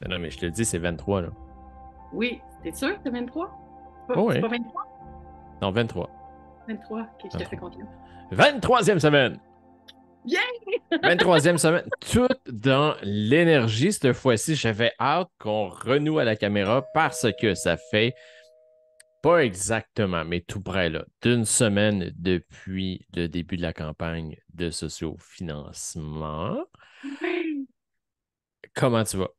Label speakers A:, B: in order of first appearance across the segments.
A: Non, mais je te le dis, c'est 23, là.
B: Oui, t'es sûr que c'est 23?
A: Oh,
B: C'est
A: oui.
B: pas 23?
A: Non, 23.
B: 23, ok, je te fais
A: 23.
B: confiance.
A: 23e semaine!
B: Bien!
A: 23e semaine, tout dans l'énergie. Cette fois-ci, j'avais hâte qu'on renoue à la caméra parce que ça fait pas exactement, mais tout près là, d'une semaine depuis le début de la campagne de sociofinancement.
B: Ouais.
A: Comment tu vas?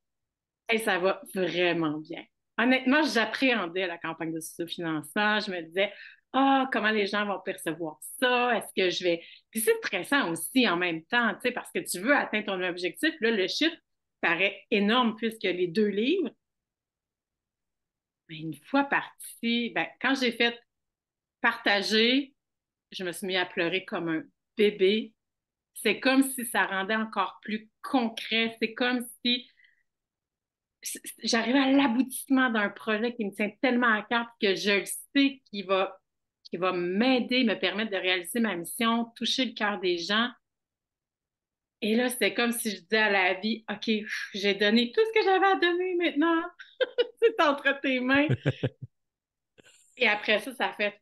B: Et ça va vraiment bien. Honnêtement, j'appréhendais la campagne de sous-financement. Je me disais, ah, comment les gens vont percevoir ça? Est-ce que je vais. Puis c'est stressant aussi en même temps, tu sais, parce que tu veux atteindre ton objectif. Là, le chiffre paraît énorme puisque les 2 livres. Mais une fois parti, ben, quand j'ai fait partager, je me suis mis à pleurer comme un bébé. C'est comme si ça rendait encore plus concret. C'est comme si j'arrive à l'aboutissement d'un projet qui me tient tellement à cœur que je le sais qu'il va m'aider, me permettre de réaliser ma mission, toucher le cœur des gens. Et là, c'était comme si je disais à la vie, OK, j'ai donné tout ce que j'avais à donner maintenant. C'est entre tes mains. Et après ça, ça fait.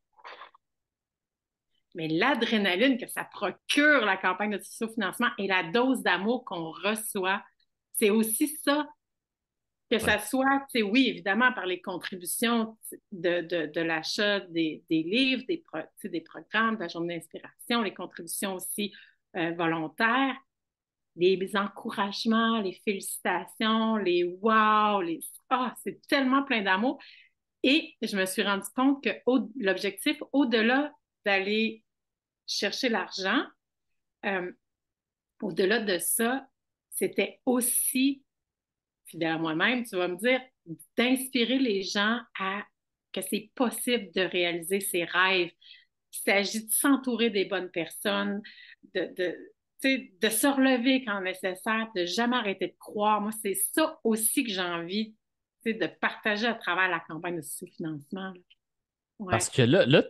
B: Mais l'adrénaline que ça procure, la campagne de sous-financement et la dose d'amour qu'on reçoit, c'est aussi ça. Que
A: Ouais.
B: ça soit, tu sais, oui, évidemment, par les contributions de l'achat des livres, des programmes, de la journée d'inspiration, les contributions aussi volontaires, les encouragements, les félicitations, les wow, c'est tellement plein d'amour. Et je me suis rendu compte que l'objectif, au-delà d'aller chercher l'argent, euh, au-delà de ça, c'était aussi fidèle à moi-même, tu vas me dire, d'inspirer les gens à que c'est possible de réaliser ses rêves. Il s'agit de s'entourer des bonnes personnes, de se relever quand nécessaire, de jamais arrêter de croire. Moi, c'est ça aussi que j'ai envie de partager à travers la campagne de sous-financement.
A: Parce
B: Ouais.
A: que là,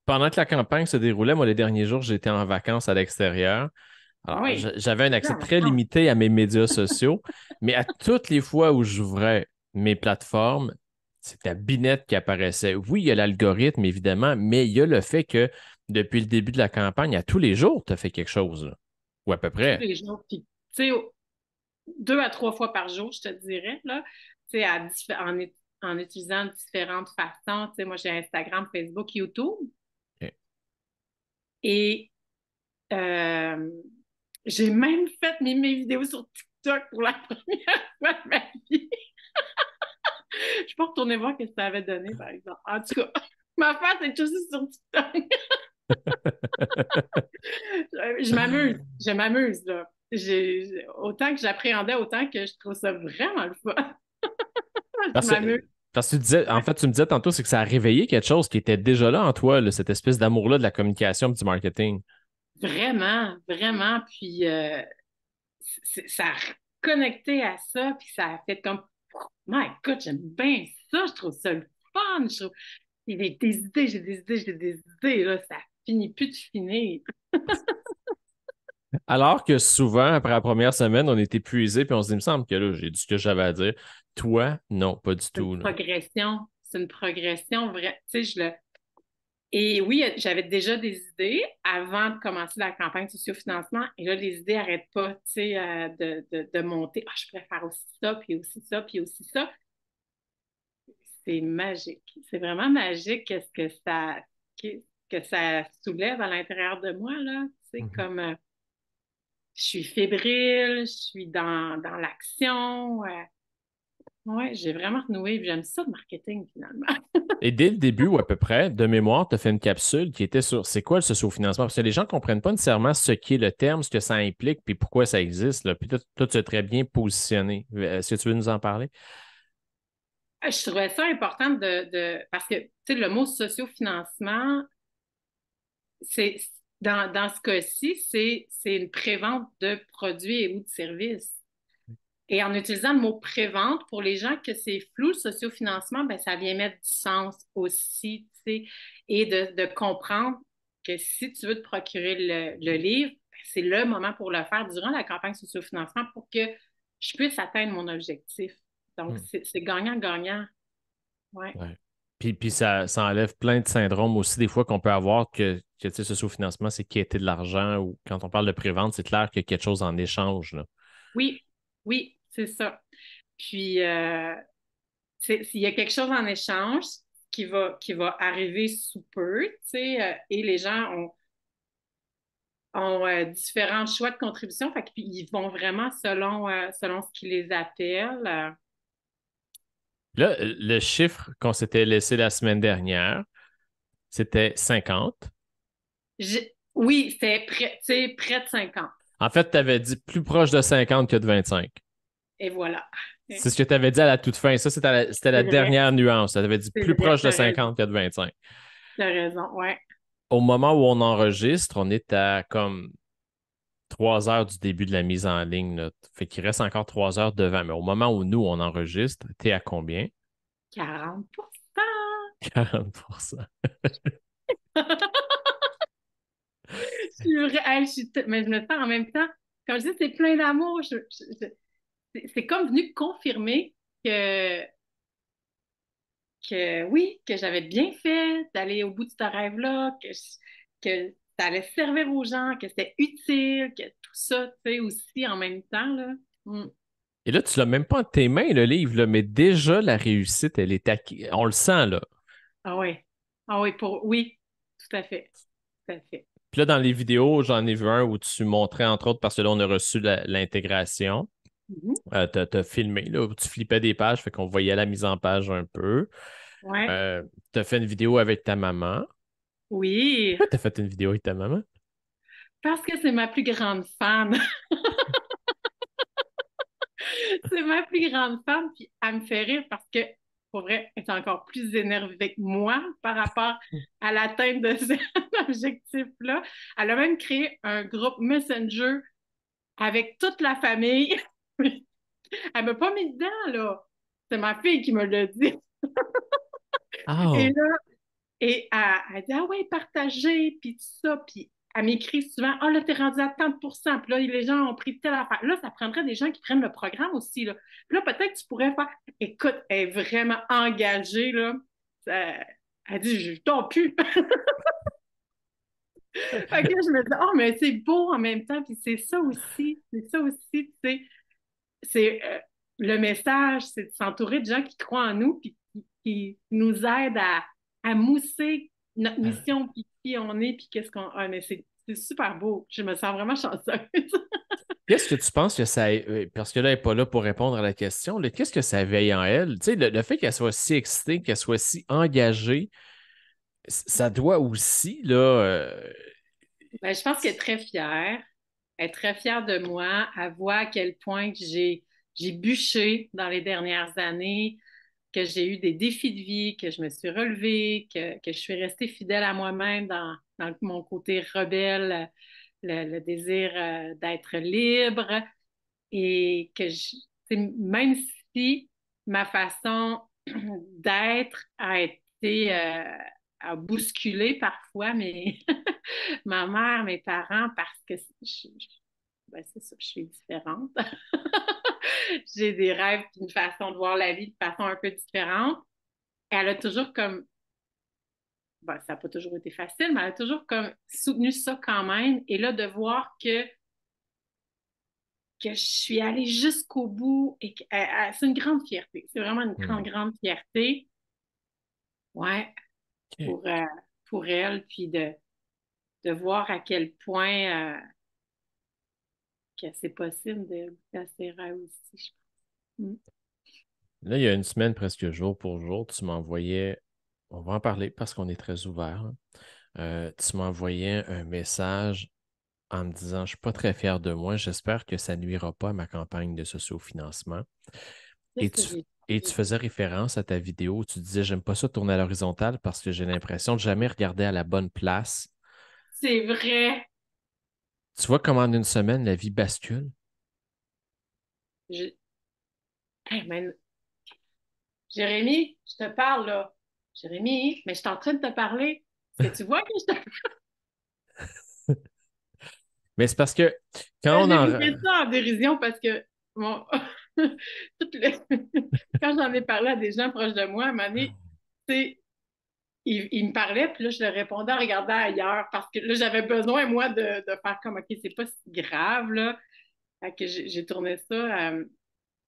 A: pendant que la campagne se déroulait, moi, les derniers jours, j'étais en vacances à l'extérieur. Alors,
B: Oui.
A: j'avais un
B: Là,
A: accès très
B: maintenant.
A: limité à mes médias sociaux, mais à toutes les fois où j'ouvrais mes plateformes, c'était la binette qui apparaissait. Oui, il y a l'algorithme, évidemment, mais il y a le fait que depuis le début de la campagne, à tous les jours, tu as fait quelque chose, là. Ou à peu
B: Tous
A: près.
B: les jours. Puis, tu sais, 2 à 3 fois par jour, je te dirais, là, tu sais, en utilisant différentes façons. Tu sais, moi, j'ai Instagram, Facebook, YouTube.
A: OK.
B: Et euh, j'ai même fait mes vidéos sur TikTok pour la première fois de ma vie. Je peux retourner voir ce que ça avait donné, par exemple. En tout cas, ma face est aussi sur TikTok. Je m'amuse, là. Autant que j'appréhendais, autant que je trouve ça vraiment le fun. Je
A: Parce
B: m'amuse.
A: que, parce que tu disais, en fait, tu me disais tantôt, c'est que ça a réveillé quelque chose qui était déjà là en toi, là, cette espèce d'amour-là de la communication et du marketing.
B: Vraiment, vraiment. Puis ça a connecté à ça, puis ça a fait comme, my God, j'aime bien ça, je trouve ça le fun. J'ai des idées, j'ai des idées, j'ai des idées, là, ça finit plus de finir.
A: Alors que souvent, après la première semaine, on est épuisé puis on se dit, il me semble que là, j'ai dit ce que j'avais à dire. Toi, non, pas du tout, là.
B: C'est une progression vraie. Tu sais, Et oui, j'avais déjà des idées avant de commencer la campagne de sociofinancement. Et là, les idées n'arrêtent pas, tu sais, de monter. Ah, je préfère aussi ça, puis aussi ça, puis aussi ça. C'est magique. C'est vraiment magique que, que ça soulève à l'intérieur de moi, là. C'est
A: Mhm.
B: comme je suis fébrile, je suis dans l'action. Ouais, j'ai vraiment renoué. J'aime ça le marketing finalement.
A: Et dès le début, ou à peu près, de mémoire, tu as fait une capsule qui était sur c'est quoi le sociofinancement? Parce que les gens ne comprennent pas nécessairement ce qu'est le terme, ce que ça implique, puis pourquoi ça existe, là. Puis toi, tu es très bien positionné. Est-ce que tu veux nous en parler?
B: Je trouvais ça important parce que tu sais, le mot sociofinancement, c'est dans ce cas-ci, c'est une prévente de produits et ou de services. Et en utilisant le mot prévente, pour les gens que c'est flou, le sociofinancement, ben, ça vient mettre du sens aussi, tu sais, et de comprendre que si tu veux te procurer le livre, ben, c'est le moment pour le faire durant la campagne sociofinancement pour que je puisse atteindre mon objectif. Donc,
A: Hmm.
B: c'est gagnant-gagnant. Ouais.
A: Ouais. Puis ça enlève plein de syndromes aussi, des fois, qu'on peut avoir que tu sais, ce sous-financement, c'est quitter de l'argent ou quand on parle de prévente, c'est clair qu'il y a quelque chose en échange, là.
B: Oui, oui, c'est ça. Puis, s'il y a quelque chose en échange qui va arriver sous peu, tu sais, et les gens ont différents choix de contribution, fait qu'ils vont vraiment selon ce qui les appelle.
A: Là, le chiffre qu'on s'était laissé la semaine dernière, c'était 50.
B: Oui, c'est près, tu sais, près de 50.
A: En fait, tu avais dit plus proche de 50 que de 25.
B: Et voilà.
A: C'est ce que tu avais dit à la toute fin. Ça, c'était la
B: C'est vrai,
A: dernière nuance. Tu avais dit
B: c'est
A: plus
B: vrai,
A: proche de
B: t'as raison.
A: 50 que de 25.
B: T'as raison, ouais.
A: Au moment où on enregistre, on est à comme 3 heures du début de la mise en ligne, là. Fait qu'il reste encore 3 heures devant. Mais au moment où nous, on enregistre, t'es à combien?
B: 40%.
A: 40%.
B: Mais je me sens en même temps, comme je dis, c'est plein d'amour. C'est comme venu confirmer que, que oui, que j'avais bien fait d'aller au bout de ce rêve-là, que ça allait servir aux gens, que c'était utile, que tout ça, tu sais, aussi en même temps, là. Mm.
A: Et là, tu l'as même pas entre tes mains, le livre, là, mais déjà, la réussite, elle est acquise. On le sent, là.
B: Ah oui. Ah oui, oui, tout à fait. Tout à fait.
A: Puis là, dans les vidéos, j'en ai vu un où tu montrais, entre autres, parce que là, on a reçu l'intégration.
B: Mhm.
A: T'as filmé, là, où tu flippais des pages, fait qu'on voyait la mise en page un peu.
B: Ouais.
A: T'as fait une vidéo avec ta maman.
B: Oui,
A: Pourquoi t'as fait une vidéo avec ta maman?
B: parce que c'est ma plus grande fan. C'est ma plus grande fan, puis elle me fait rire parce que, pour vrai, elle est encore plus énervée que moi par rapport à l'atteinte de cet objectif-là. Elle a même créé un groupe Messenger avec toute la famille. Elle m'a pas mis dedans, là. C'est ma fille qui me l'a dit. Et
A: Oh!
B: là, elle dit, ah ouais, partagez, puis tout ça. Puis elle m'écrit souvent, ah là, t'es rendu à 30%. Puis là, les gens ont pris telle affaire. Là, ça prendrait des gens qui prennent le programme aussi, là. Puis là, peut-être que tu pourrais faire, écoute, elle est vraiment engagée, là. Elle dit, je t'en plus. Fait que là, je me dis, oh, mais c'est beau en même temps. Puis c'est ça aussi, tu sais. C'est le message, c'est de s'entourer de gens qui croient en nous, puis qui nous aident à mousser notre mission, puis qui on est, puis qu'est-ce qu'on. Ah, mais c'est super beau. Je me sens vraiment chanceuse.
A: Qu'est-ce que tu penses que ça. Parce que là, elle n'est pas là pour répondre à la question. Là, qu'est-ce que ça veille en elle? Tu sais, le fait qu'elle soit si excitée, qu'elle soit si engagée, ça doit aussi, là.
B: Ben, je pense qu'elle est très fière. Elle est très fière de moi. Elle voit à quel point que j'ai bûché dans les dernières années, que j'ai eu des défis de vie, que je me suis relevée, que je suis restée fidèle à moi-même dans mon côté rebelle, le désir d'être libre et même si ma façon d'être a été a bousculé parfois ma mère, mes parents, parce que ben, c'est ça, je suis différente. J'ai des rêves, une façon de voir la vie de façon un peu différente. Elle a toujours comme, ben, ça n'a pas toujours été facile, mais elle a toujours comme soutenu ça quand même. Et là, de voir que je suis allée jusqu'au bout et que c'est une grande fierté. C'est vraiment une grande,
A: Hmm.
B: grande fierté. Ouais,
A: OK.
B: pour, euh, pour elle, puis de voir à quel point que c'est possible de goûter à ses rêves aussi, je pense. Mm.
A: Là, il y a une semaine, presque jour pour jour, tu m'envoyais. On va en parler parce qu'on est très ouvert, hein. Tu m'envoyais un message en me disant, je ne suis pas très fier de moi, j'espère que ça nuira pas à ma campagne de socio-financement. Et
B: Qu'est-ce que
A: tu,
B: j'ai
A: et tu
B: fait?
A: faisais référence à ta vidéo où tu disais, j'aime pas ça tourner à l'horizontale parce que j'ai l'impression de jamais regarder à la bonne place.
B: C'est vrai.
A: Tu vois comment en une semaine, la vie bascule?
B: Je... Hey, Jérémy, je te parle là. Jérémy, mais je suis en train de te parler. Est-ce que tu vois que je te...
A: Mais c'est parce que quand on
B: J'ai
A: en...
B: fait ça en dérision parce que bon, Quand j'en ai parlé à des gens proches de moi, à un moment donné, tu sais, ils me parlaient, puis là, je leur répondais en regardant ailleurs parce que là, j'avais besoin, moi, de faire comme, OK, c'est pas si grave, là. Fait que j'ai tourné ça.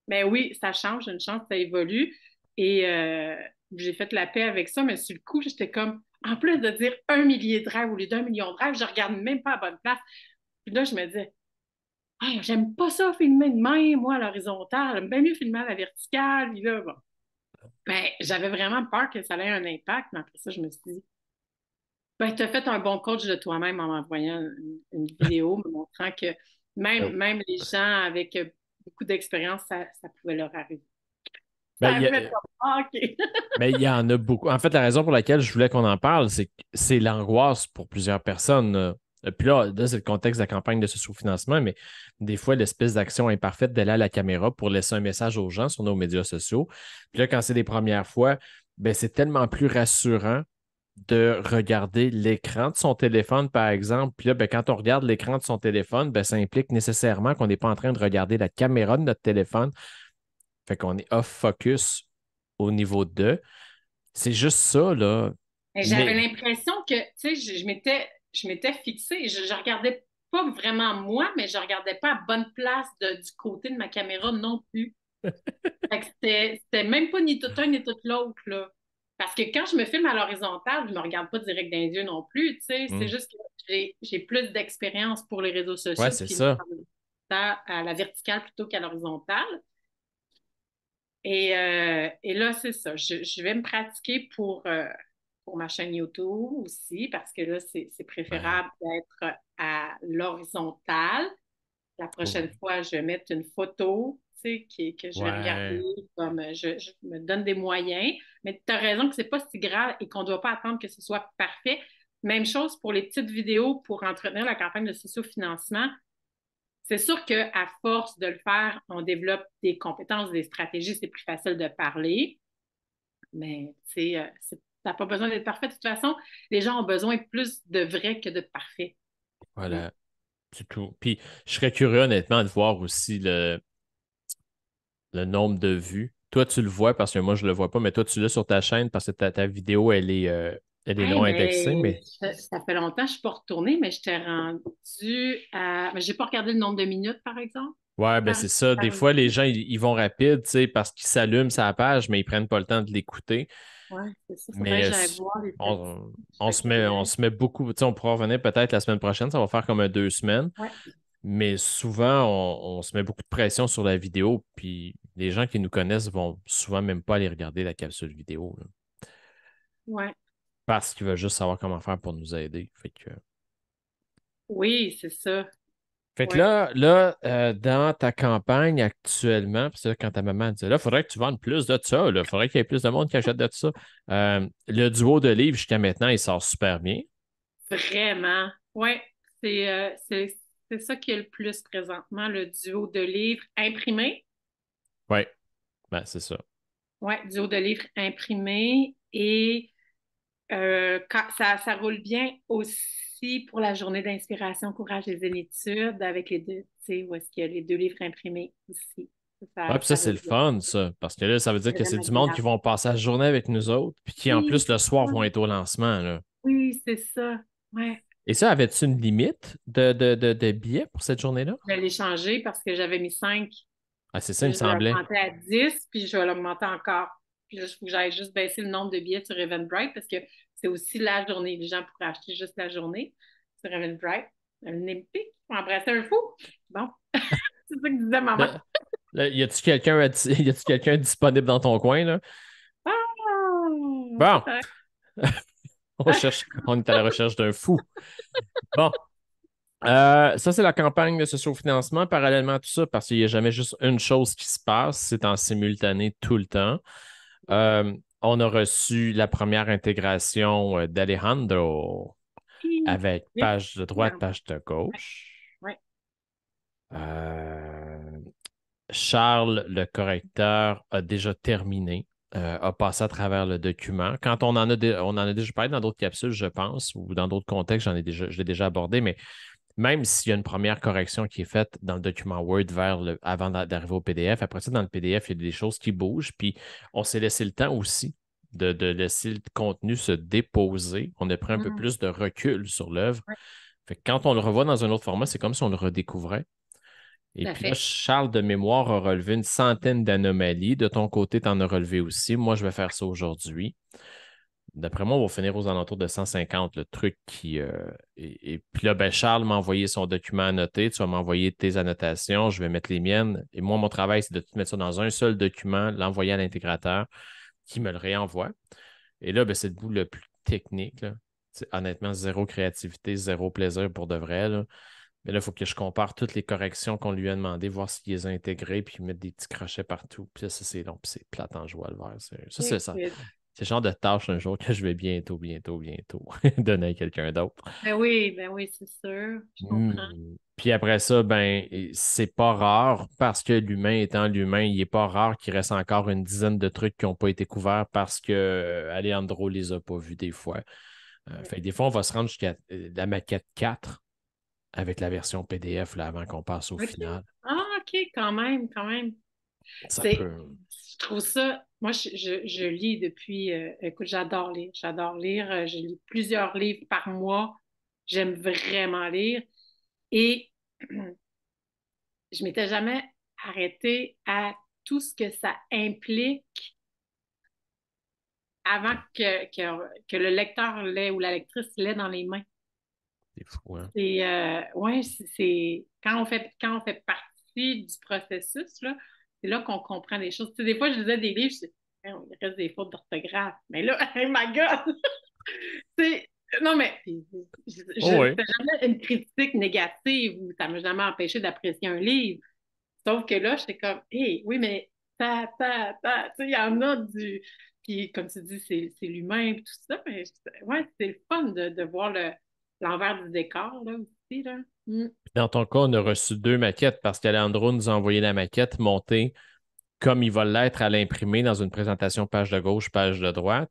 B: Mais oui, ça change, une chance, ça évolue. Et j'ai fait la paix avec ça, mais sur le coup, j'étais comme, en plus de dire 1 millier de rêves au lieu d'1 million de rêves, je regarde même pas à bonne place. Puis là, je me disais, hey, j'aime pas ça filmer de même, moi, à l'horizontale. J'aime bien mieux filmer à la verticale. Puis là, bon. Ben, j'avais vraiment peur que ça ait un impact, mais après ça, je me suis dit, ben, tu as fait un bon coach de toi-même en m'envoyant une vidéo me montrant que
A: Ben,
B: même les gens avec beaucoup d'expérience, ça pouvait leur arriver.
A: ben,
B: Ça
A: il
B: a
A: y
B: fait
A: a-
B: comme, ah, OK.
A: ben, il y en a beaucoup. En fait, la raison pour laquelle je voulais qu'on en parle, c'est que c'est l'angoisse pour plusieurs personnes. Puis là, c'est le contexte de la campagne de ce sous-financement, mais des fois, l'espèce d'action imparfaite d'aller à la caméra pour laisser un message aux gens sur nos médias sociaux. Puis là, quand c'est les premières fois, ben, c'est tellement plus rassurant de regarder l'écran de son téléphone, par exemple. Puis là, ben, quand on regarde l'écran de son téléphone, ben, ça implique nécessairement qu'on n'est pas en train de regarder la caméra de notre téléphone. Fait qu'on est off-focus au niveau de. C'est juste ça, là.
B: Mais j'avais
A: Mais
B: l'impression que, tu sais, je m'étais fixée. Je regardais pas vraiment moi, mais je regardais pas à bonne place du côté de ma caméra non plus. Fait que c'était même pas ni tout un ni tout l'autre, là. Parce que quand je me filme à l'horizontale, je me regarde pas direct dans les yeux non plus, tu sais. C'est
A: hmm,
B: juste que j'ai plus d'expérience pour les réseaux
A: ouais,
B: sociaux de
A: c'est
B: filmer
A: ça.
B: à la verticale plutôt qu'à l'horizontale. Et là, c'est ça. Je vais me pratiquer pour ma chaîne YouTube aussi, parce que là, c'est
A: Ouais.
B: préférable d'être à l'horizontale. La prochaine fois, je vais mettre une photo, tu sais, que je vais regarder,
A: Ouais.
B: comme je me donne des moyens. Mais tu as raison que c'est pas si grave et qu'on ne doit pas attendre que ce soit parfait. Même chose pour les petites vidéos pour entretenir la campagne de sociofinancement. C'est sûr qu'à force de le faire, on développe des compétences, des stratégies, c'est plus facile de parler. Mais tu sais, t'as pas besoin d'être parfait. De toute façon, les gens ont besoin plus de vrai que de parfait. Mm.
A: Voilà. C'est tout. Puis, je serais curieux, honnêtement, de voir aussi le nombre de vues. Toi, tu le vois parce que moi, je le vois pas, mais toi, tu l'as sur ta chaîne parce que ta vidéo, elle est
B: Hey,
A: non indexée,
B: mais
A: mais
B: ça fait longtemps que je ne suis pas retournée, mais je t'ai rendu à. Mais j'ai pas regardé le nombre de minutes, par exemple.
A: ouais, ben
B: Par,
A: c'est ça. Des
B: par
A: fois, les
B: vue.
A: gens, ils vont rapide, tu sais, parce qu'ils s'allument sa page, mais ils prennent pas le temps de l'écouter.
B: Ouais, c'est ça. Il faudrait
A: Mais
B: que j'aille voir les statistiques.
A: on,
B: Je
A: on
B: serais
A: se met, on
B: curieuse.
A: se met beaucoup, tu sais, on pourra revenir peut-être la semaine prochaine, ça va faire comme 2 semaines.
B: Ouais,
A: Mais souvent, on se met beaucoup de pression sur la vidéo, puis les gens qui nous connaissent vont souvent même pas aller regarder la capsule vidéo, là,
B: ouais.
A: parce qu'ils veulent juste savoir comment faire pour nous aider.
B: Oui, c'est ça.
A: Fait que
B: Ouais.
A: dans ta campagne actuellement, puis ça, quand ta maman dit là, il faudrait que tu vendes plus de ça, il faudrait qu'il y ait plus de monde qui achète de ça. Le duo de livres jusqu'à maintenant, il sort super bien.
B: Vraiment. Ouais. C'est ça qui est le plus présentement, le duo de livres imprimés.
A: Oui, ben, c'est ça.
B: Ouais, duo de livres imprimés. Et ça roule bien aussi pour la journée d'inspiration, courage et zénitude avec les deux, tu sais, où est-ce qu'il y a les 2 livres imprimés aussi.
A: Ouais, puis ça,
B: Ça
A: c'est
B: roule
A: le
B: bien.
A: fun, ça. Parce que là, ça veut dire
B: C'est
A: que c'est
B: vraiment
A: du monde qui
B: agréable.
A: vont passer la journée avec nous autres, puis qui, en
B: Oui,
A: plus, le
B: c'est
A: soir,
B: ça.
A: vont être au lancement, là.
B: Oui, c'est ça. Ouais.
A: Et ça, avais-tu une limite de billets pour cette journée-là?
B: Je l'ai changé parce que j'avais mis 5.
A: Ah, c'est ça, il me
B: Puis je vais
A: semblait.
B: l'augmenter à 10, puis je vais l'augmenter encore. Puis là, il faut que j'aille juste baisser le nombre de billets sur Eventbrite parce que c'est aussi la journée. Les gens pourraient acheter juste la journée sur Eventbrite. Un Olympique, embrasser un fou. Bon, c'est ça que disait maman.
A: Là, y a-tu quelqu'un y a-tu quelqu'un disponible dans ton coin, là?
B: Ah,
A: Bon,
B: peut-être.
A: on est à la recherche d'un fou. Bon, ça, c'est la campagne de socio-financement. Parallèlement à tout ça, parce qu'il n'y a jamais juste une chose qui se passe, c'est en simultané tout le temps. Euh, on a reçu la première intégration d'Alejandro avec
B: Vite.
A: page de droite, page de gauche.
B: Ouais.
A: Euh, Charles, le correcteur, a déjà terminé, a passé à travers le document. Quand on en a déjà parlé dans d'autres capsules, je pense, ou dans d'autres contextes, je l'ai déjà abordé, mais même s'il y a une première correction qui est faite dans le document Word avant d'arriver au PDF, après ça, dans le PDF, il y a des choses qui bougent. Puis on s'est laissé le temps aussi de laisser le contenu se déposer. On a pris un peu
B: Mm.
A: plus de recul sur l'œuvre.
B: Ouais,
A: Fait que quand on le revoit dans un autre format, c'est comme si on le redécouvrait. Et
B: tout à
A: puis là,
B: fait.
A: Charles de mémoire a relevé une centaine d'anomalies. De ton côté, tu en as relevé aussi. Moi, je vais faire ça aujourd'hui. D'après moi, on va finir aux alentours de 150, le truc qui. Et puis là, ben, Charles m'a envoyé son document annoté. Tu vas m'envoyer tes annotations. Je vais mettre les miennes. Et moi, mon travail, c'est de tout mettre ça dans un seul document, l'envoyer à l'intégrateur qui me le réenvoie. Et là, ben, c'est le bout le plus technique, là. Honnêtement, zéro créativité, zéro plaisir pour de vrai, là. Mais là, il faut que je compare toutes les corrections qu'on lui a demandées, voir s'il les a intégrées, puis mettre des petits crochets partout. Puis là, ça, c'est long, puis c'est plate en joie le vert. Ça, c'est ça.
B: Écoute.
A: C'est le genre de tâche un jour que je vais bientôt donner à quelqu'un d'autre.
B: Ben oui, c'est sûr. Je comprends.
A: Puis après ça, ben, c'est pas rare parce que l'humain étant l'humain, il est pas rare qu'il reste encore une dizaine de trucs qui n'ont pas été couverts parce que Alejandro les a pas vus des fois. Fait que des fois, on va se rendre jusqu'à la maquette 4 avec la version PDF là, avant qu'on passe au
B: OK.
A: final.
B: Ah, OK, quand même, quand même.
A: Ça
B: C'est,
A: peut.
B: je trouve ça, moi, je lis depuis, écoute, j'adore lire. J'adore lire. Je lis plusieurs livres par mois. J'aime vraiment lire. Et je m'étais jamais arrêtée à tout ce que ça implique avant que le lecteur l'ait ou la lectrice l'ait dans les mains.
A: C'est fou, hein?
B: Ouais, quand on fait partie du processus, là, c'est là qu'on comprend des choses. Tu sais, des fois, je lisais des livres, je dis, il reste des fautes d'orthographe. Mais là, oh my God! C'est- non, mais
A: Oh
B: je
A: oui.
B: fais jamais une critique négative ou ça m'a jamais empêché d'apprécier un livre. Sauf que là, j'étais comme, hé, oui, mais tu sais, il y en a du. Puis, comme tu dis, c'est l'humain et tout ça. Mais ouais, c'est le fun de voir l'envers du décor, là, aussi, là. Mm.
A: Dans ton cas, on a reçu deux maquettes parce qu'Alejandro nous a envoyé la maquette montée comme il va l'être à l'imprimer dans une présentation page de gauche, page de droite.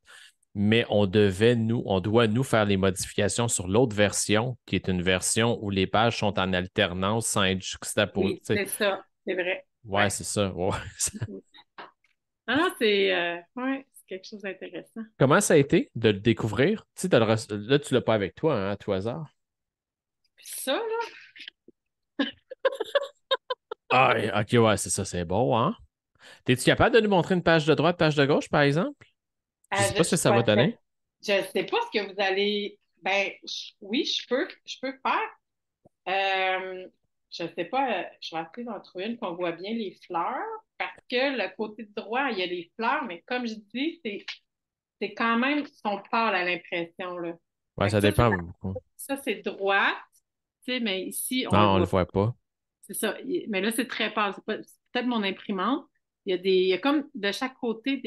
A: Mais on doit nous faire les modifications sur l'autre version, qui est une version où les pages sont en alternance sans être juxtaposées.
B: Oui, c'est ça, c'est vrai.
A: Ouais,
B: Ouais.
A: c'est ça. Ouais.
B: Mm. Non, non, ouais, c'est quelque chose d'intéressant.
A: Comment ça a été de le découvrir? Tu sais, là, tu l'as pas avec toi, hein, à tout hasard.
B: Puis ça, là,
A: Ah, ok, ouais, c'est ça, c'est beau, hein? Es-tu capable de nous montrer une page de droite, page de gauche, par exemple? Je sais pas ce que ça va donner.
B: je sais pas ce que vous allez. Ben, oui, je peux faire. Je sais pas, je vais essayer d'en trouver une qu'on voit bien les fleurs, parce que le côté droit, il y a les fleurs, mais comme je dis, c'est quand même son pâle à l'impression, là.
A: Ouais,
B: Fait que
A: ça dépend beaucoup.
B: ça, c'est droit, tu sais, mais ici, on le
A: Non, on le
B: voit pas.
A: voit pas.
B: C'est ça. Mais là, c'est très pâle. C'est peut-être mon imprimante. Il y a comme de chaque côté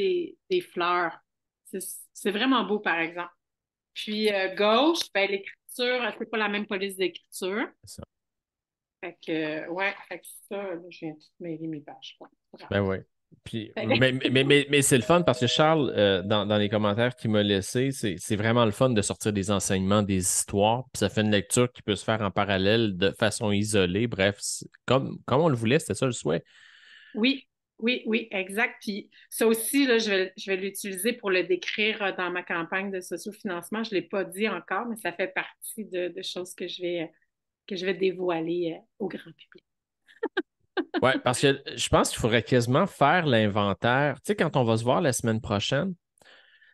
B: des fleurs. C'est c'est vraiment beau, par exemple. Puis gauche, ben, l'écriture, c'est pas la même police d'écriture.
A: C'est ça.
B: Ouais, fait que ça, là, je viens de tout mêler mes pages. Ouais, c'est pas grave.
A: Ben oui. Puis,
B: Fait que-
A: mais c'est le fun parce que Charles, dans les commentaires qu'il m'a laissés, c'est vraiment le fun de sortir des enseignements, des histoires, puis ça fait une lecture qui peut se faire en parallèle de façon isolée. Bref, comme on le voulait, c'était ça le souhait.
B: Oui, oui, exact. Puis ça aussi, là, je vais l'utiliser pour le décrire dans ma campagne de sociofinancement. Je ne l'ai pas dit encore, mais ça fait partie de choses que je vais dévoiler au grand public.
A: Ouais, parce que je pense qu'il faudrait quasiment faire l'inventaire. Tu sais, quand on va se voir la semaine prochaine,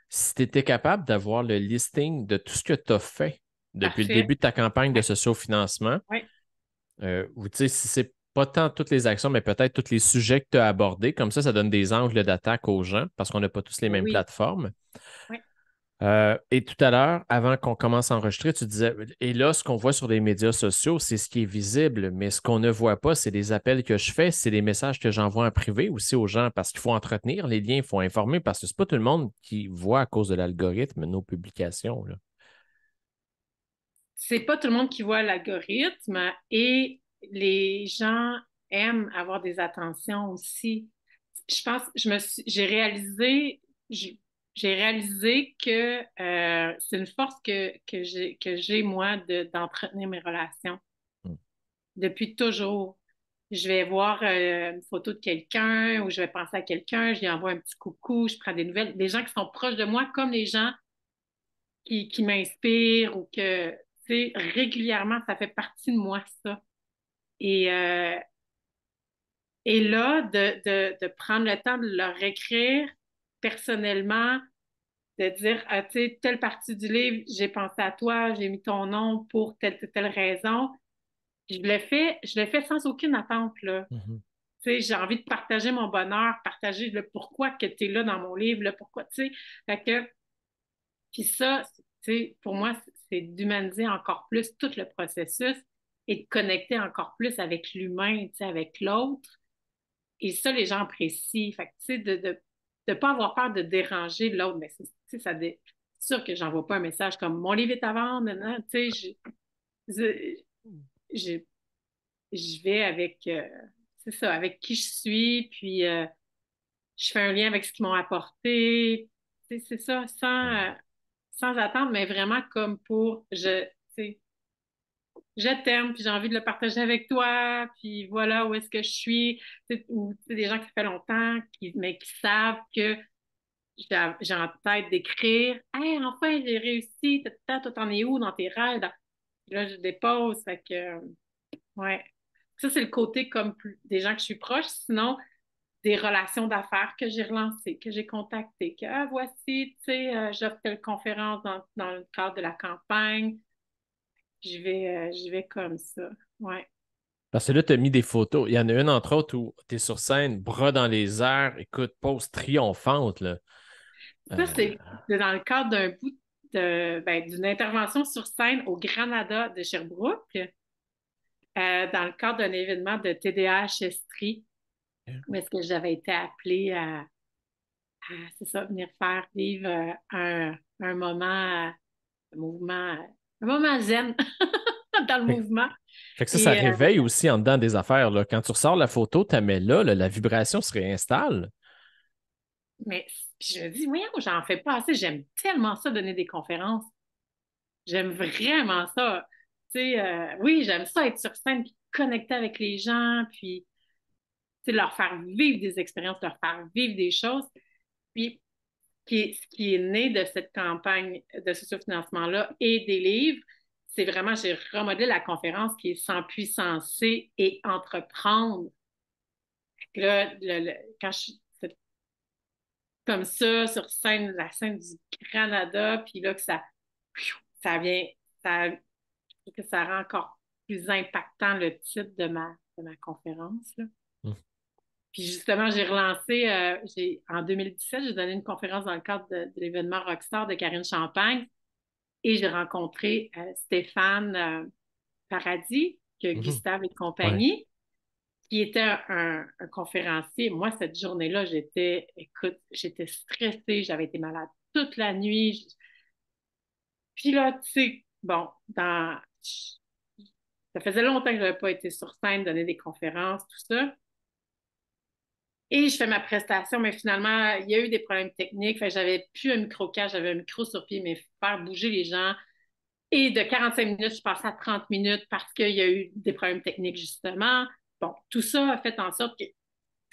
A: si tu étais capable d'avoir le listing de tout ce que tu as fait depuis le
B: Parfait.
A: début de ta campagne de
B: Ouais,
A: sociofinancement,
B: ouais.
A: ou tu sais, si c'est pas tant toutes les actions, mais peut-être tous les sujets que tu as abordés, comme ça donne des angles d'attaque aux gens parce qu'on n'a pas tous les
B: Ben
A: mêmes
B: oui,
A: plateformes.
B: ouais.
A: Et tout à l'heure, avant qu'on commence à enregistrer, tu disais, et là, ce qu'on voit sur les médias sociaux, c'est ce qui est visible, mais ce qu'on ne voit pas, c'est les appels que je fais, c'est les messages que j'envoie en privé aussi aux gens, parce qu'il faut entretenir les liens, il faut informer, parce que c'est pas tout le monde qui voit à cause de l'algorithme nos publications, là.
B: C'est pas tout le monde qui voit l'algorithme et les gens aiment avoir des attentions aussi. Je pense, j'ai j'ai réalisé que c'est une force que j'ai moi d'entretenir mes relations. depuis toujours. Je vais voir une photo de quelqu'un ou je vais penser à quelqu'un, je lui envoie un petit coucou, je prends des nouvelles, des gens qui sont proches de moi, comme les gens qui m'inspirent ou que, tu sais, régulièrement, ça fait partie de moi, ça. Et, euh, et là, de prendre le temps de leur écrire personnellement, de dire, ah, tu sais, telle partie du livre, j'ai pensé à toi, j'ai mis ton nom pour telle raison. Je le fais sans aucune attente, là.
A: Mhm.
B: Tu sais, j'ai envie de partager mon bonheur, partager le pourquoi que tu es là dans mon livre, le pourquoi, tu sais. Fait que, puis ça, tu sais, pour moi, c'est d'humaniser encore plus tout le processus et de connecter encore plus avec l'humain, tu sais, avec l'autre. Et ça, les gens apprécient. Fait que, tu sais, de pas avoir peur de déranger l'autre. Mais tu sais, c'est sûr que j'envoie pas un message comme mon livre est à vendre, maintenant, tu sais, je, je, je vais avec, c'est ça, avec qui je suis, puis je fais un lien avec ce qu'ils m'ont apporté. Tu sais, c'est ça, sans attendre, mais vraiment comme tu sais, je t'aime, puis j'ai envie de le partager avec toi, puis voilà où est-ce que je suis. Tu sais, ou tu sais, des gens qui ça fait longtemps, mais qui savent que j'ai en tête d'écrire. Hey, enfin, j'ai réussi, toi, t'en es où dans tes rêves? Là, je dépose, fait que, ouais. Ça, c'est le côté comme des gens que je suis proche. Sinon, des relations d'affaires que j'ai relancées, que j'ai contactées, que voici, tu sais, j'offre telle conférence dans le cadre de la campagne. Je vais comme ça. Ouais.
A: Parce que là, tu as mis des photos. Il y en a une, entre autres, où tu es sur scène, bras dans les airs, écoute, pose triomphante, là.
B: Ça,
A: Euh,
B: c'est dans le cadre d'une intervention sur scène au Granada de Sherbrooke, dans le cadre d'un événement de TDAH Estrie, où est-ce que j'avais été appelée c'est ça, venir faire vivre un moment, un moment zen dans le
A: fait,
B: mouvement.
A: fait que ça
B: Et
A: réveille aussi en dedans des affaires, là. Quand tu ressors la photo, tu la mets là, la vibration se réinstalle.
B: mais puis je me dis, voyons, j'en fais pas assez. J'aime tellement ça donner des conférences. J'aime vraiment ça. Tu sais, oui, j'aime ça être sur scène puis connecter avec les gens, puis tu sais, leur faire vivre des expériences, leur faire vivre des choses. Puis ce qui est né de cette campagne de sociofinancement-là et des livres, c'est vraiment, j'ai remodelé la conférence qui est s'empuissancer et entreprendre. Là, quand je suis comme ça, sur scène, la scène du Canada, puis là, ça vient, ça, que ça rend encore plus impactant le titre de ma conférence, là.
A: Hum.
B: Puis justement, j'ai relancé, en 2017, j'ai donné une conférence dans le cadre de l'événement Rockstar de Karine Champagne et j'ai rencontré Stéphane Paradis, que
A: Mhm.
B: Gustave et
A: Ouais.
B: compagnie, qui était un conférencier. Moi, cette journée-là, écoute, j'étais stressée, j'avais été malade toute la nuit. Puis là, tu sais, bon, ça faisait longtemps que je n'avais pas été sur scène, donner des conférences, tout ça. Et je fais ma prestation, mais finalement, il y a eu des problèmes techniques. Fait que j'avais plus un micro-casque, j'avais un micro sur pied, mais faire bouger les gens. Et de 45 minutes, je passais à 30 minutes parce qu'il y a eu des problèmes techniques, justement. Bon, tout ça a fait en sorte que, tu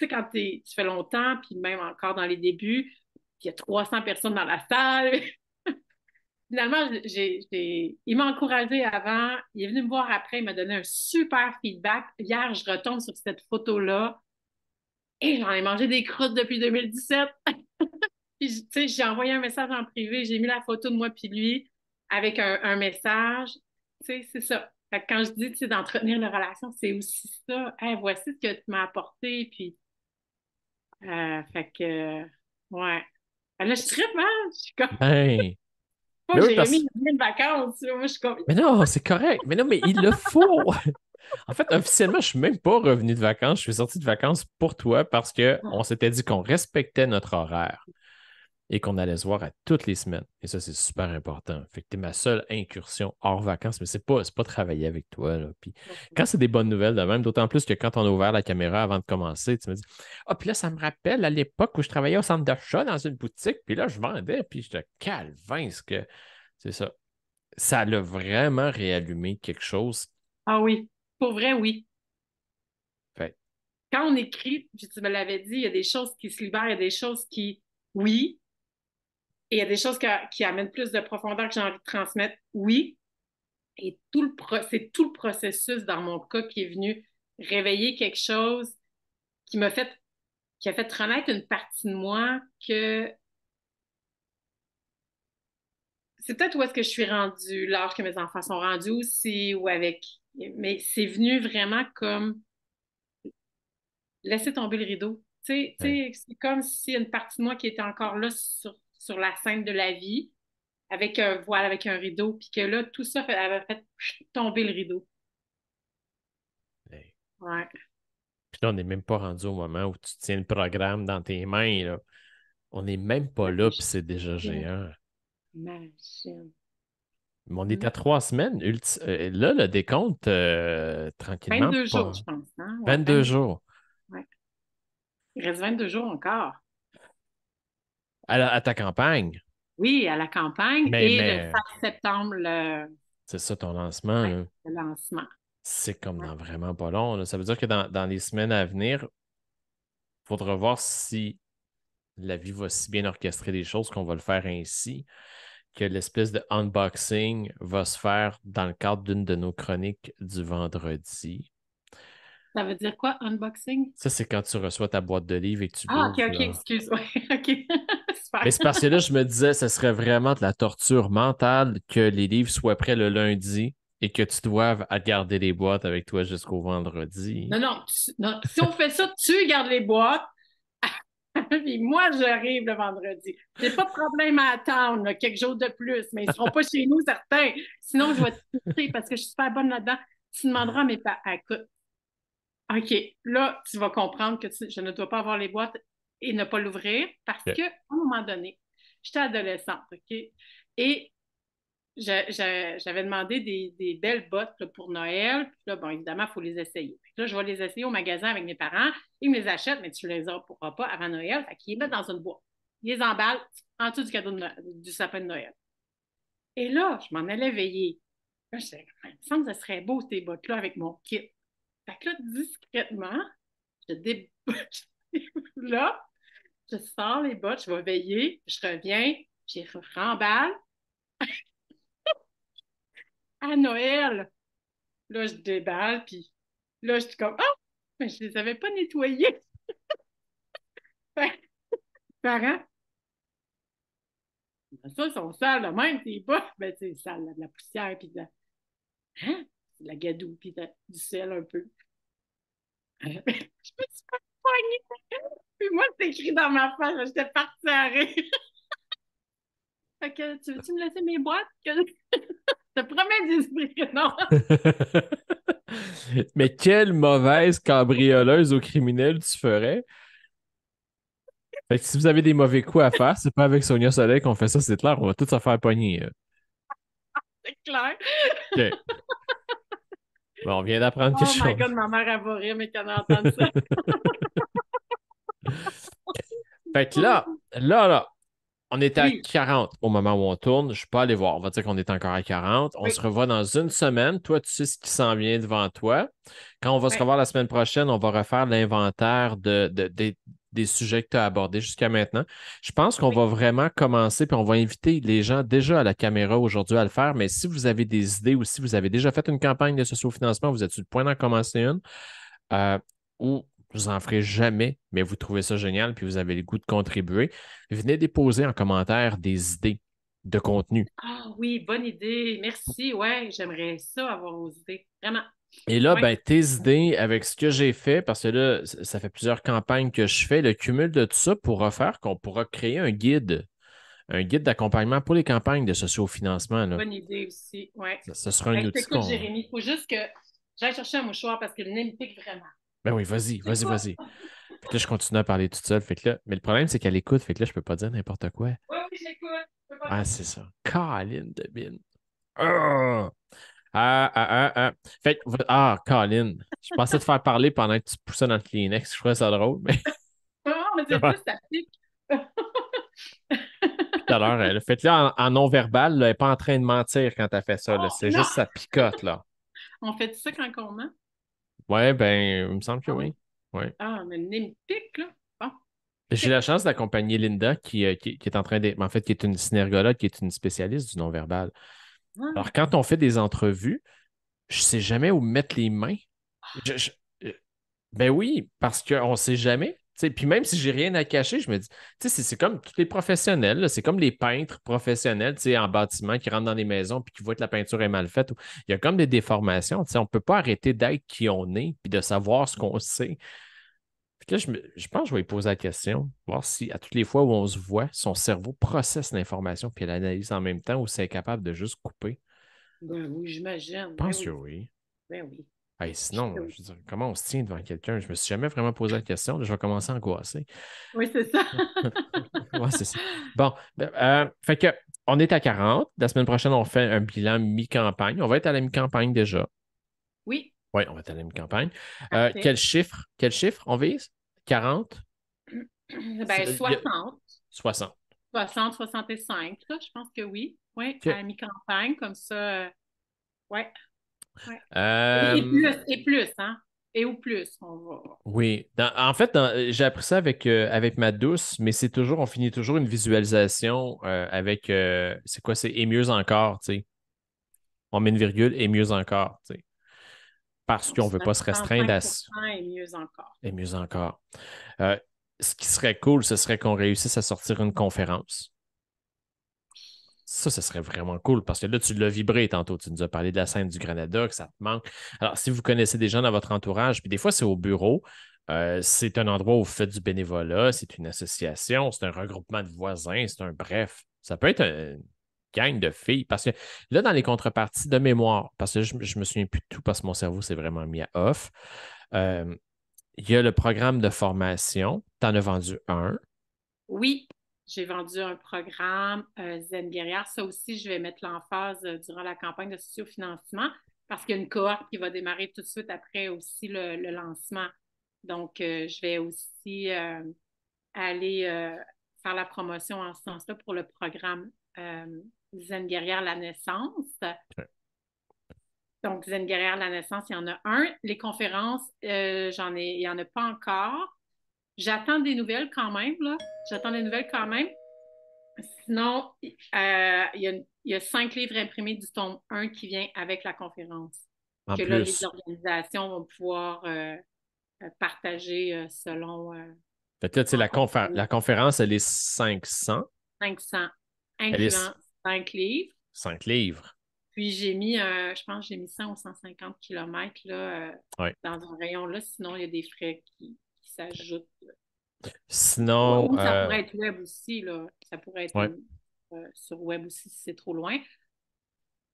B: sais, quand tu fais longtemps, puis même encore dans les débuts, il y a 300 personnes dans la salle. Finalement, il m'a encouragé avant, il est venu me voir après, il m'a donné un super feedback. Hier, je retombe sur cette photo-là et j'en ai mangé des croûtes depuis 2017. Puis, tu sais, j'ai envoyé un message en privé, j'ai mis la photo de moi puis lui avec un message. Tu sais, c'est ça. Fait que quand je dis, tu sais, d'entretenir la relation, c'est aussi ça. Hey, voici ce que tu m'as apporté. Puis, fait que, ouais. Ben là, je tripe, hein? Je suis comme,
A: Ben,
B: pas
A: mais
B: que
A: oui,
B: j'ai remis
A: parce...
B: une semaine de vacances. Moi, je suis comme,
A: Mais non, c'est correct. Mais non, mais il le faut. En fait, officiellement, je suis même pas revenu de vacances. Je suis sorti de vacances pour toi parce qu'on s'était dit qu'on respectait notre horaire et qu'on allait se voir à toutes les semaines. Et ça, c'est super important. Fait que tu es ma seule incursion hors vacances, mais c'est pas travailler avec toi, là. Puis quand c'est des bonnes nouvelles de même, d'autant plus que quand on a ouvert la caméra avant de commencer, tu me dis ah, puis là, ça me rappelle à l'époque où je travaillais au centre d'achat dans une boutique, puis là, je vendais, puis je te calvin, ce que c'est ça. Ça l'a vraiment réallumé quelque chose
B: ah oui. Pour vrai, oui.
A: Fait,
B: Quand on écrit, puis tu me l'avais dit, il y a des choses qui se libèrent, il y a des choses qui, oui, et il y a des choses qui amènent plus de profondeur que j'ai envie de transmettre, oui. Et c'est tout le processus dans mon cas qui est venu réveiller quelque chose qui m'a fait, qui a fait renaître une partie de moi que c'est peut-être où est-ce que je suis rendue, l'âge que mes enfants sont rendus aussi, ou avec. Mais c'est venu vraiment comme laisser tomber le rideau.
A: ouais.
B: C'est comme si une partie de moi qui était encore là sur la scène de la vie, avec un voile, avec un rideau, puis que là, tout ça avait fait tomber le rideau.
A: Ouais.
B: Ouais.
A: Puis là, on n'est même pas rendu au moment où tu tiens le programme dans tes mains, là. On n'est même pas là, puis c'est déjà
B: Imagine.
A: géant.
B: Imagine.
A: Mais on est à 3 semaines. Là, le décompte, tranquillement,
B: 22 jours,
A: pas
B: je pense. Hein? Ouais,
A: 22
B: 22 jours.
A: jours.
B: Ouais. Il reste 22 jours encore.
A: À ta campagne.
B: Oui, à la campagne
A: Mais,
B: et le
A: mais
B: 5 septembre,
A: c'est ça ton lancement,
B: ouais,
A: là.
B: le lancement.
A: C'est comme
B: Ouais.
A: dans vraiment pas long, là. Ça veut dire que dans les semaines à venir, il faudra voir si la vie va si bien orchestrer les choses qu'on va le faire ainsi, que l'espèce de unboxing va se faire dans le cadre d'une de nos chroniques du vendredi.
B: Ça veut dire quoi, unboxing?
A: Ça, c'est quand tu reçois ta boîte de livres et que tu
B: Ah, OK,
A: l'ouvres,
B: OK,
A: là.
B: excuse. Ouais, OK.
A: Mais
B: Super.
A: c'est parce que là, je me disais, ce serait vraiment de la torture mentale que les livres soient prêts le lundi et que tu doives à garder les boîtes avec toi jusqu'au vendredi.
B: Non, non, non, si on fait ça, tu gardes les boîtes, puis moi, j'arrive le vendredi. J'ai pas de problème à attendre là, quelques jours de plus, mais ils seront pas chez nous, certains. Sinon, je vais te pousser parce que je suis super bonne là-dedans. Tu demanderas à mes parents, écoute, OK, là, tu vas comprendre que je ne dois pas avoir les boîtes et ne pas l'ouvrir parce
A: Ok.
B: que, à un moment donné, j'étais adolescente, OK? Et j'avais demandé des belles bottes là, pour Noël. Puis là, bon, évidemment, il faut les essayer. Puis là, je vais les essayer au magasin avec mes parents. Ils me les achètent, mais tu ne les auras pas avant Noël. Fait qu'ils les mettent dans une boîte. Ils les emballent en dessous du cadeau du sapin de Noël. Et là, je m'en allais veiller. Là, je disais, il me semble que ce serait beau, ces bottes-là, avec mon kit. Fait que là, discrètement, je dé... là, je sors les bottes, je vais veiller, je reviens, je les remballe à Noël. Là, je déballe, puis là, je suis comme, ah, mais je les avais pas nettoyés. Fait que, parents, ça, ils sont sales, là, même tes bottes, ben, c'est sale, là, de la poussière, puis de la, hein? De la gadoue, puis du sel un peu. Je me suis pas poignée. Puis moi, c'est écrit dans ma face, j'étais partie à rire. Fait que, tu veux-tu me laisser mes boîtes? Que... Je te promets d'esprit que non.
A: Mais quelle mauvaise cambrioleuse au criminel tu ferais. Fait que si vous avez des mauvais coups à faire, c'est pas avec Sonia Soleil qu'on fait ça, c'est clair, on va tous se faire pogner.
B: C'est clair.
A: OK. Bon, on vient d'apprendre quelque
B: Oh my
A: chose.
B: God, ma mère, elle va rire, mais qu'elle entende ça.
A: Fait que là, on était à
B: Oui,
A: 40 au moment où on tourne. Je ne suis pas allé voir. On va dire qu'on est encore à 40. On se
B: oui,
A: revoit dans une semaine. Toi, tu sais ce qui s'en vient devant toi. Quand on va se
B: oui,
A: revoir la semaine prochaine, on va refaire l'inventaire des sujets que tu as abordés jusqu'à maintenant. Je pense qu'on
B: oui.
A: va vraiment commencer, puis on va inviter les gens déjà à la caméra aujourd'hui à le faire. Mais si vous avez des idées ou si vous avez déjà fait une campagne de sociofinancement, vous êtes sur le point d'en commencer une, euh, ou vous en ferez jamais, mais vous trouvez ça génial, puis vous avez le goût de contribuer, venez déposer en commentaire des idées de contenu.
B: Ah oui, bonne idée. Merci. Ouais, j'aimerais ça avoir vos idées. Vraiment.
A: Et là,
B: Ouais.
A: ben, tes idées avec ce que j'ai fait, parce que là, ça fait plusieurs campagnes que je fais, le cumul de tout ça pourra faire qu'on pourra créer un guide d'accompagnement pour les campagnes de sociofinancement, là.
B: Bonne idée aussi. Ouais.
A: Ce sera un
B: Hey, je
A: outil
B: t'écoute,
A: qu'on.
B: Jérémy. Il faut juste que j'aille chercher un mouchoir parce que le nez me pique vraiment.
A: Ben oui, vas-y,
B: Je
A: vas-y,
B: t'écoute.
A: vas-y. Fait que là, je continue à parler toute seule. Fait que là, mais le problème, c'est qu'elle écoute. Fait que là, je peux pas dire n'importe quoi.
B: Oui, oui, j'écoute. Je peux pas
A: Ah,
B: dire.
A: c'est ça. Caroline de Bine. Ah! Ah, ah, ah, ah. Fait que, Colin, je pensais te faire parler pendant que tu poussais dans le Kleenex. Je trouvais ça drôle, mais
B: Non, mais c'est
A: tout
B: plus ça pique.
A: à l'heure, fait que là, en non-verbal, là, elle n'est pas en train de mentir quand elle fait ça, là.
B: Oh,
A: C'est
B: non!
A: juste sa picote, là.
B: On fait ça quand on ment?
A: Ouais, ben, il me semble que
B: Ah oui?
A: oui. Ouais.
B: Ah, mais le nez me pique, là. Bon,
A: J'ai
B: OK.
A: la chance d'accompagner Linda qui est en train d'être, en fait, qui est une synergologue, qui est une spécialiste du non-verbal.
B: Ah,
A: Alors, quand on fait des entrevues, je ne sais jamais où mettre les mains. Je- je- euh, ben oui, parce qu'on ne sait jamais. Tu sais, puis même si j'ai rien à cacher, je me dis, tu sais, c'est comme tous les professionnels, là, c'est comme les peintres professionnels, tu sais, en bâtiment qui rentrent dans les maisons puis qui voient que la peinture est mal faite. Il y a comme des déformations. Tu sais, on ne peut pas arrêter d'être qui on est puis de savoir ce qu'on sait. Puis là, je pense que je vais lui poser la question, voir si à toutes les fois où on se voit, son cerveau processe l'information puis l'analyse en même temps ou c'est incapable de juste couper.
B: ben oui, j'imagine.
A: Je
B: Ben
A: pense que
B: oui,
A: oui.
B: ben oui.
A: Hey,
B: Ben
A: sinon,
B: oui,
A: je veux dire, comment on se tient devant quelqu'un? Je me suis jamais vraiment posé la question. Là, je vais commencer à angoisser.
B: oui, c'est ça.
A: Ouais, c'est ça. Bon, fait que on est à 40. La semaine prochaine, on fait un bilan mi-campagne. On va être à la mi-campagne déjà.
B: Oui,
A: Oui, on va être à la mi-campagne.
B: parfait.
A: Quel chiffre on vise? 40?
B: Ben,
A: Il y a
B: 60,
A: 60.
B: 60, 65, là, je pense que oui. Oui, à
A: OK.
B: la mi-campagne, comme ça. Ouais, ouais.
A: Euh,
B: Et plus, hein? Et au plus, on va.
A: oui. En fait, j'ai appris ça avec ma douce, mais c'est toujours, on finit toujours une visualisation avec, c'est quoi, c'est et mieux encore, tu sais. On met une virgule et mieux encore, tu sais. Parce
B: Donc,
A: qu'on ne veut pas se restreindre
B: 65
A: à
B: et mieux encore.
A: et mieux encore. Euh, Ce qui serait cool, ce serait qu'on réussisse à sortir une conférence. Ça, ce serait vraiment cool parce que là, tu l'as vibré tantôt. Tu nous as parlé de la scène du Granada, que ça te manque. Alors, si vous connaissez des gens dans votre entourage, puis des fois, c'est au bureau, c'est un endroit où vous faites du bénévolat, c'est une association, c'est un regroupement de voisins, c'est un bref. Ça peut être une gang de filles. Parce que là, dans les contreparties de mémoire, parce que je me souviens plus de tout parce que mon cerveau s'est vraiment mis à off, euh, il y a le programme de formation. Tu en as vendu un.
B: Oui, j'ai vendu un programme Zen Guerrière. Ça aussi, je vais mettre l'emphase durant la campagne de socio-financement parce qu'il y a une cohorte qui va démarrer tout de suite après aussi le lancement. Donc, je vais aussi aller faire la promotion en ce sens-là pour le programme Zen Guerrière La Naissance. Donc, Zen Guerrière La Naissance, il y en a un. Les conférences, il n'y en a pas encore. J'attends des nouvelles quand même, là. J'attends des nouvelles quand même. Sinon, il y a 5 livres imprimés du tome 1 qui vient avec la conférence,
A: En
B: que là, les
A: plus.
B: organisations vont pouvoir partager selon
A: Fait que là, tu sais,
B: en fonction de
A: la conférence, elle est 500.
B: 500,
A: Elle est
B: incluant 5 livres.
A: 5 livres.
B: Puis je pense que j'ai mis 100 ou 150 kilomètres là,
A: Ouais.
B: dans un rayon là, sinon il y a des frais qui s'ajoutent.
A: Sinon,
B: Ou ça pourrait être web aussi, là. Ça pourrait être
A: ouais.
B: sur web aussi si c'est trop loin.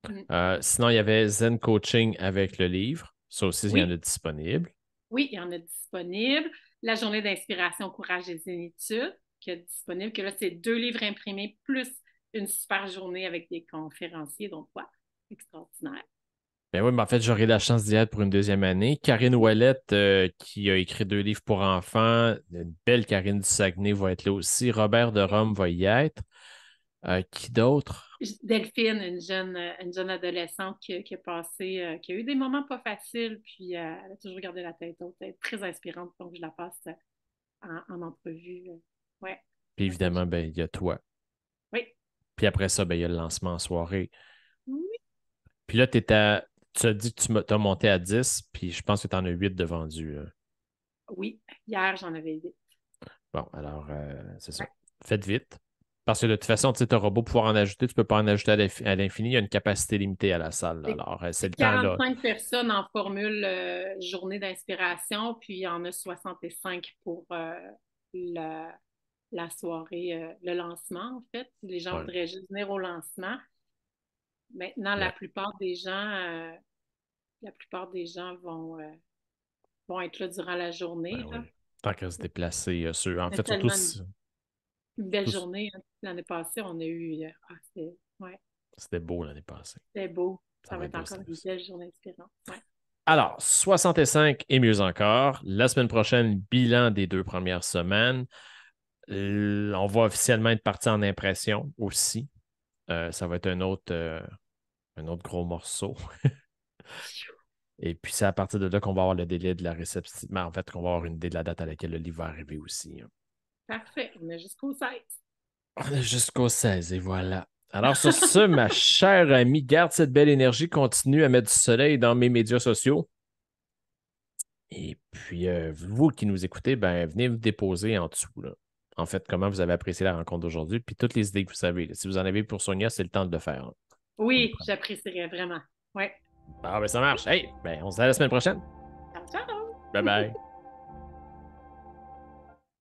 B: Mm.
A: Sinon, il y avait Zen Coaching avec le livre. Ça aussi, il y en a
B: Oui,
A: disponible.
B: oui, il y en a disponible. La journée d'inspiration, courage et zénitude, qui est disponible, que là, c'est 2 livres imprimés plus une super journée avec des conférenciers. Donc, voilà, extraordinaire.
A: Ben oui, mais en fait, j'aurai la chance d'y être pour une deuxième année. Karine Ouellette, qui a écrit 2 livres pour enfants, une belle Karine du Saguenay va être là aussi. Robert de Rome va y être. Qui d'autre?
B: Delphine, une jeune adolescente qui a passé, qui a eu des moments pas faciles, puis elle a toujours gardé la tête haute. Elle est très inspirante, donc je la passe en entrevue. Ouais,
A: Puis
B: la semaine
A: évidemment,
B: prochaine.
A: ben, il y a toi.
B: Oui.
A: Puis après ça, ben, il y a le lancement en soirée.
B: Oui.
A: Puis là, tu as dit que tu as monté à 10, puis je pense que tu en as 8 de vendus.
B: Oui, hier, j'en avais 8.
A: Bon, alors, c'est ça.
B: Ouais.
A: Faites vite. Parce que de toute façon, tu auras beau pouvoir en ajouter, tu ne peux pas en ajouter à l'infini. Il y a une capacité limitée à la salle.
B: C'est
A: Alors, c'est
B: c'est
A: le temps là.
B: 45 personnes en formule journée d'inspiration, puis il y en a 65 pour la soirée, le lancement, en fait. Si les gens
A: Ouais.
B: voudraient juste venir au lancement. Maintenant,
A: Yeah.
B: la plupart des gens vont être là durant la
A: Ben
B: journée,
A: oui.
B: là.
A: Tant qu'à se déplacer, en
B: C'est
A: fait, surtout
B: tellement
A: si
B: une belle
A: tous-
B: journée, hein. L'année passée, on a eu. Ouais,
A: c'était beau l'année passée.
B: c'était beau.
A: Ça
B: Ça
A: va
B: va
A: être
B: être
A: beau
B: encore
A: cette année
B: une
A: aussi.
B: belle journée inspirante. Ouais.
A: Alors, 65 et mieux encore. La semaine prochaine, bilan des 2 premières semaines. On va officiellement être parti en impression aussi. Ça va être un autre gros morceau. Et puis, c'est à partir de là qu'on va avoir le délai de la réception. Mais en fait, qu'on va avoir une idée de la date à laquelle le livre va arriver aussi, hein.
B: Parfait. On est jusqu'au 16.
A: On est jusqu'au 16 et voilà. Alors, sur ce, ma chère amie, garde cette belle énergie, continue à mettre du soleil dans mes médias sociaux. Et puis, vous qui nous écoutez, ben, venez vous déposer en dessous, là. En fait, comment vous avez apprécié la rencontre d'aujourd'hui, puis toutes les idées que vous savez, là. Si vous en avez pour Sonia, c'est le temps de le faire, là.
B: Oui, j'apprécierais vraiment. Ouais.
A: Ah, ben ça marche. Hey, ben, on se dit à la semaine prochaine.
B: Ciao, ciao!
A: Bye bye.